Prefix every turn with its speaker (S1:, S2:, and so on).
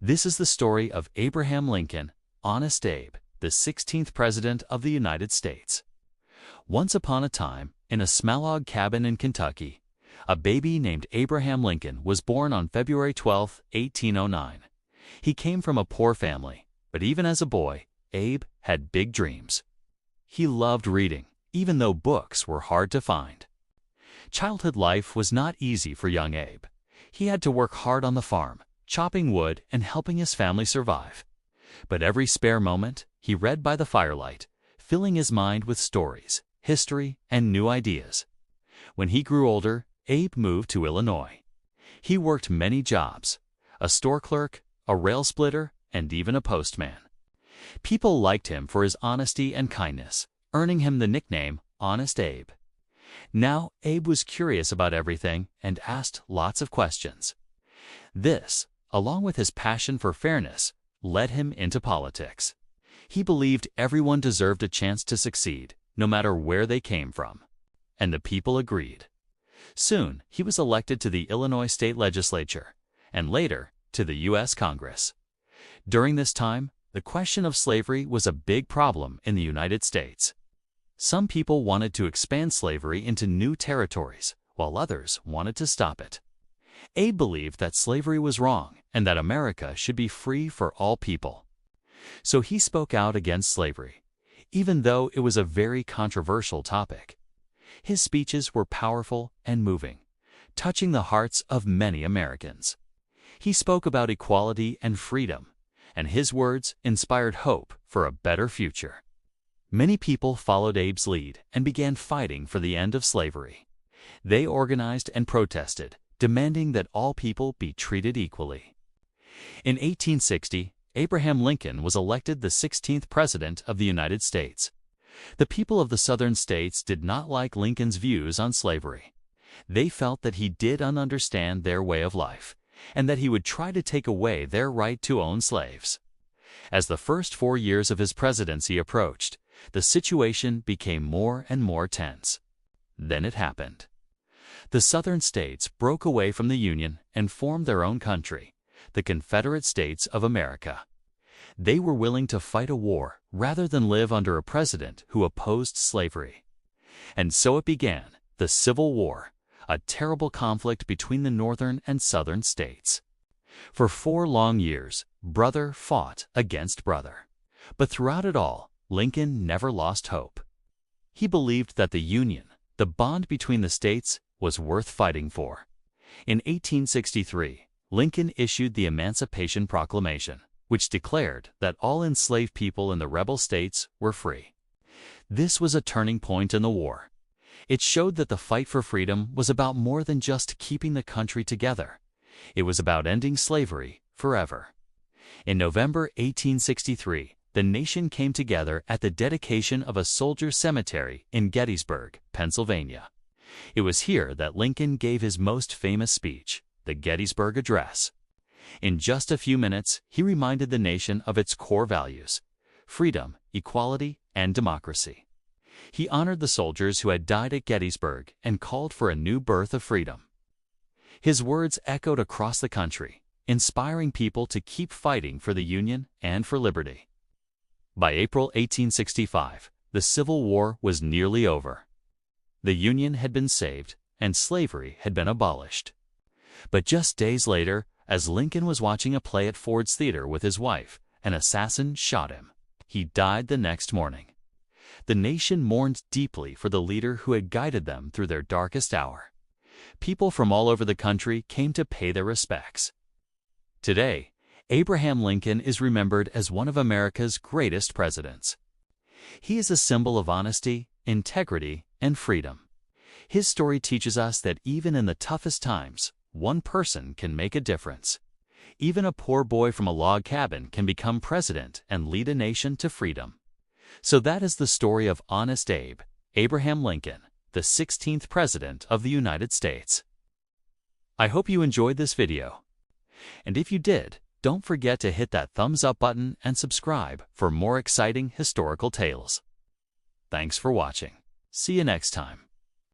S1: This is the story of Abraham Lincoln, Honest Abe, the 16th President of the United States. Once upon a time, in a small log cabin in Kentucky, a baby named Abraham Lincoln was born on February 12, 1809. He came from a poor family, but even as a boy, Abe had big dreams. He loved reading, even though books were hard to find. Childhood life was not easy for young Abe. He had to work hard on the farm, chopping wood and helping his family survive. But every spare moment, he read by the firelight, filling his mind with stories, history, and new ideas. When he grew older, Abe moved to Illinois. He worked many jobs: a store clerk, a rail splitter, and even a postman. People liked him for his honesty and kindness, earning him the nickname Honest Abe. Now, Abe was curious about everything and asked lots of questions. This, along with his passion for fairness, led him into politics. He believed everyone deserved a chance to succeed, no matter where they came from. And the people agreed. Soon, he was elected to the Illinois State Legislature, and later, to the U.S. Congress. During this time, the question of slavery was a big problem in the United States. Some people wanted to expand slavery into new territories, while others wanted to stop it. Abe believed that slavery was wrong and that America should be free for all people. So he spoke out against slavery, even though it was a very controversial topic. His speeches were powerful and moving, touching the hearts of many Americans. He spoke about equality and freedom, and his words inspired hope for a better future. Many people followed Abe's lead and began fighting for the end of slavery. They organized and protested, demanding that all people be treated equally. In 1860, Abraham Lincoln was elected the 16th President of the United States. The people of the southern states did not like Lincoln's views on slavery. They felt that he did not understand their way of life, and that he would try to take away their right to own slaves. As the first 4 years of his presidency approached, the situation became more and more tense. Then it happened. The southern states broke away from the Union and formed their own country, the Confederate States of America. They were willing to fight a war rather than live under a president who opposed slavery. And so it began, the Civil War, a terrible conflict between the northern and southern states. For 4 long years, brother fought against brother. But throughout it all, Lincoln never lost hope. He believed that the Union, the bond between the states, was worth fighting for. In 1863, Lincoln issued the Emancipation Proclamation, which declared that all enslaved people in the rebel states were free. This was a turning point in the war. It showed that the fight for freedom was about more than just keeping the country together. It was about ending slavery forever. In November 1863, the nation came together at the dedication of a soldiers' cemetery in Gettysburg, Pennsylvania. It was here that Lincoln gave his most famous speech, the Gettysburg Address. In just a few minutes, he reminded the nation of its core values: freedom, equality, and democracy. He honored the soldiers who had died at Gettysburg and called for a new birth of freedom. His words echoed across the country, inspiring people to keep fighting for the Union and for liberty. By April 1865, the Civil War was nearly over. The Union had been saved, and slavery had been abolished. But just days later, as Lincoln was watching a play at Ford's Theater with his wife, an assassin shot him. He died the next morning. The nation mourned deeply for the leader who had guided them through their darkest hour. People from all over the country came to pay their respects. Today, Abraham Lincoln is remembered as one of America's greatest presidents. He is a symbol of honesty, integrity, and freedom. His story teaches us that even in the toughest times, one person can make a difference. Even a poor boy from a log cabin can become president and lead a nation to freedom. So that is the story of Honest Abe, Abraham Lincoln, the 16th President of the United States. I hope you enjoyed this video. And if you did, don't forget to hit that thumbs up button and subscribe for more exciting historical tales. Thanks for watching. See you next time.